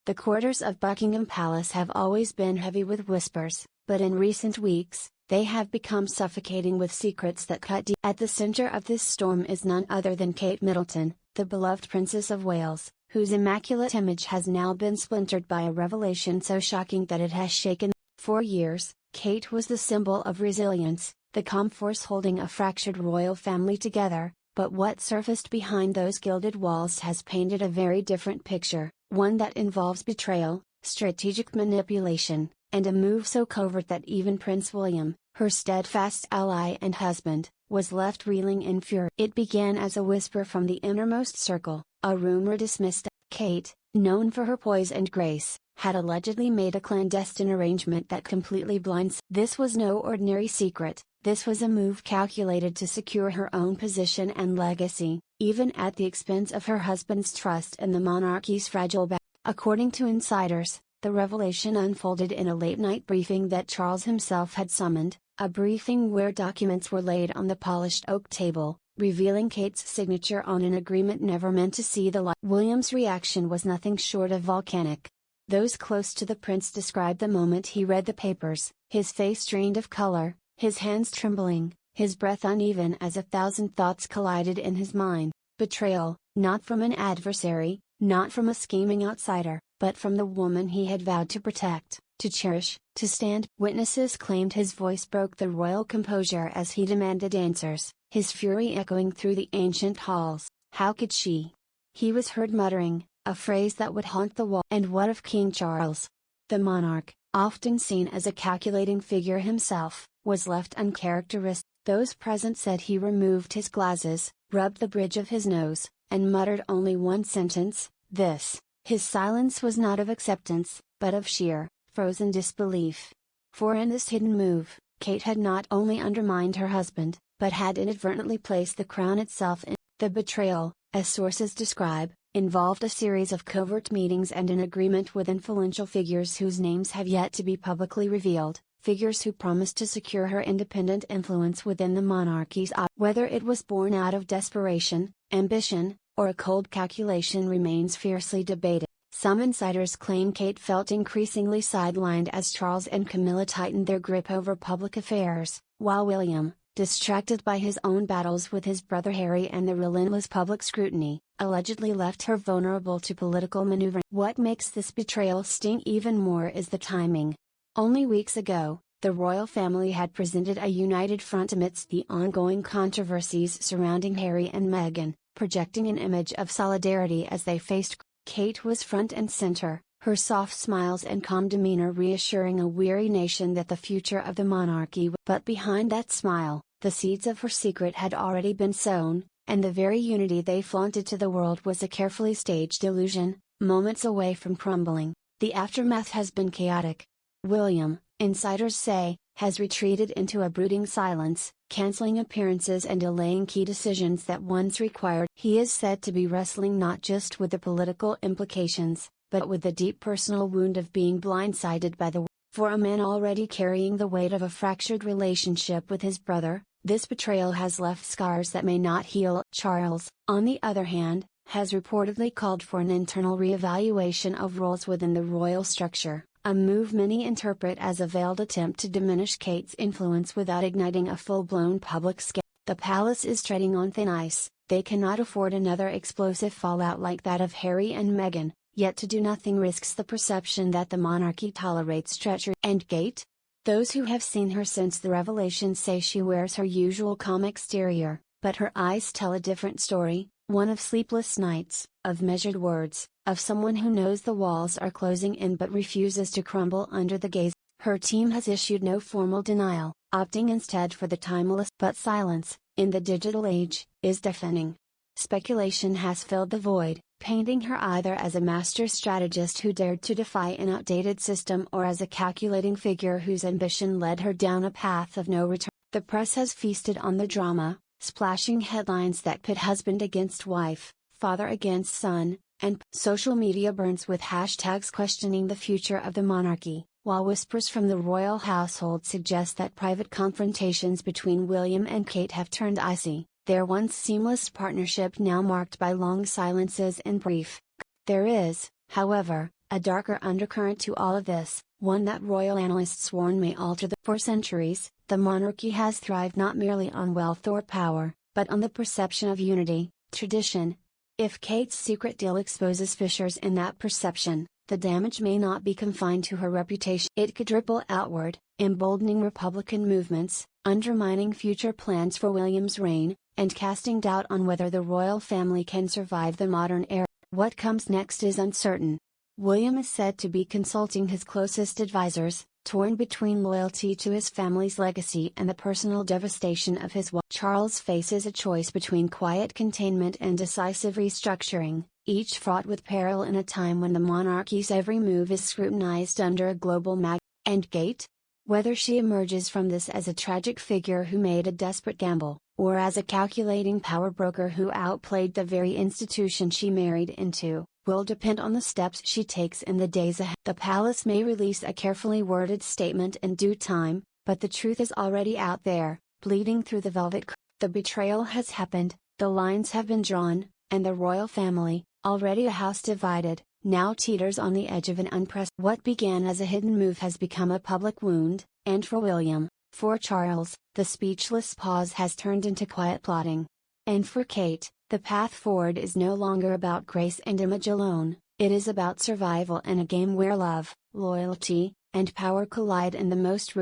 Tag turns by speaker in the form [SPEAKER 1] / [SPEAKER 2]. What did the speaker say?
[SPEAKER 1] The quarters of Buckingham Palace have always been heavy with whispers, but in recent weeks, they have become suffocating with secrets that cut deep. At the center of this storm is none other than Kate Middleton, the beloved Princess of Wales, whose immaculate image has now been splintered by a revelation so shocking that it has shaken. For years, Kate was the symbol of resilience, the calm force holding a fractured royal family together, but what surfaced behind those gilded walls has painted a very different picture, one that involves betrayal, strategic manipulation, and a move so covert that even Prince William, her steadfast ally and husband, was left reeling in fury. It began as a whisper from the innermost circle, a rumor dismissed. Kate, known for her poise and grace, had allegedly made a clandestine arrangement that completely blinds. This was no ordinary secret, this was a move calculated to secure her own position and legacy, even at the expense of her husband's trust in the monarchy's fragile back. According to insiders, the revelation unfolded in a late-night briefing that Charles himself had summoned, a briefing where documents were laid on the polished oak table, revealing Kate's signature on an agreement never meant to see the light. William's reaction was nothing short of volcanic. Those close to the prince described the moment he read the papers, his face drained of color, his hands trembling, his breath uneven as 1,000 thoughts collided in his mind. Betrayal, not from an adversary, not from a scheming outsider, but from the woman he had vowed to protect, to cherish, to stand. Witnesses claimed his voice broke the royal composure as he demanded answers, his fury echoing through the ancient halls. How could she? He was heard muttering, a phrase that would haunt the wall. And what of King Charles? The monarch, often seen as a calculating figure himself, was left uncharacteristic. Those present said he removed his glasses, rubbed the bridge of his nose, and muttered only one sentence, this. His silence was not of acceptance, but of sheer, frozen disbelief. For in this hidden move, Kate had not only undermined her husband, but had inadvertently placed the crown itself in. The betrayal, as sources describe, involved a series of covert meetings and an agreement with influential figures whose names have yet to be publicly revealed, figures who promised to secure her independent influence within the monarchy's eye. Whether it was born out of desperation, ambition, or a cold calculation remains fiercely debated. Some insiders claim Kate felt increasingly sidelined as Charles and Camilla tightened their grip over public affairs, while William, distracted by his own battles with his brother Harry and the relentless public scrutiny, allegedly left her vulnerable to political maneuvering. What makes this betrayal sting even more is the timing. Only weeks ago, the royal family had presented a united front amidst the ongoing controversies surrounding Harry and Meghan, projecting an image of solidarity as they faced. Kate was front and center, her soft smiles and calm demeanor reassuring a weary nation that the future of the monarchy. But behind that smile, the seeds of her secret had already been sown, and the very unity they flaunted to the world was a carefully staged illusion, moments away from crumbling. The aftermath has been chaotic. William, insiders say, has retreated into a brooding silence, canceling appearances and delaying key decisions that once required. He is said to be wrestling not just with the political implications, but with the deep personal wound of being blindsided by the world. For a man already carrying the weight of a fractured relationship with his brother, this betrayal has left scars that may not heal. Charles, on the other hand, has reportedly called for an internal reevaluation of roles within the royal structure, a move many interpret as a veiled attempt to diminish Kate's influence without igniting a full-blown public scandal. The palace is treading on thin ice. They cannot afford another explosive fallout like that of Harry and Meghan, yet to do nothing risks the perception that the monarchy tolerates treachery. And Kate? Those who have seen her since the revelation say she wears her usual calm exterior, but her eyes tell a different story, one of sleepless nights, of measured words, of someone who knows the walls are closing in but refuses to crumble under the gaze. Her team has issued no formal denial, opting instead for the timeless. But silence, in the digital age, is deafening. Speculation has filled the void, painting her either as a master strategist who dared to defy an outdated system or as a calculating figure whose ambition led her down a path of no return. The press has feasted on the drama, splashing headlines that pit husband against wife, father against son, and social media burns with hashtags questioning the future of the monarchy, while whispers from the royal household suggest that private confrontations between William and Kate have turned icy, their once seamless partnership now marked by long silences and brief. There is, however, A darker undercurrent to all of this, one that royal analysts warn may alter the. For centuries, the monarchy has thrived not merely on wealth or power, but on the perception of unity, tradition. If Kate's secret deal exposes fissures in that perception, the damage may not be confined to her reputation. It could ripple outward, emboldening Republican movements, undermining future plans for William's reign, and casting doubt on whether the royal family can survive the modern era. What comes next is uncertain. William is said to be consulting his closest advisors, torn between loyalty to his family's legacy and the personal devastation of his wife. Charles faces a choice between quiet containment and decisive restructuring, each fraught with peril in a time when the monarchy's every move is scrutinized under a global mag. And Kate? Whether she emerges from this as a tragic figure who made a desperate gamble, or as a calculating power broker who outplayed the very institution she married into, will depend on the steps she takes in the days ahead. The palace may release a carefully worded statement in due time, but the truth is already out there, bleeding through the velvet curtain. The betrayal has happened, the lines have been drawn, and the royal family, already a house divided, now teeters on the edge of an unprecedented. What began as a hidden move has become a public wound, and for William, for Charles, the speechless pause has turned into quiet plotting. And for Kate, the path forward is no longer about grace and image alone, it is about survival in a game where love, loyalty, and power collide in the most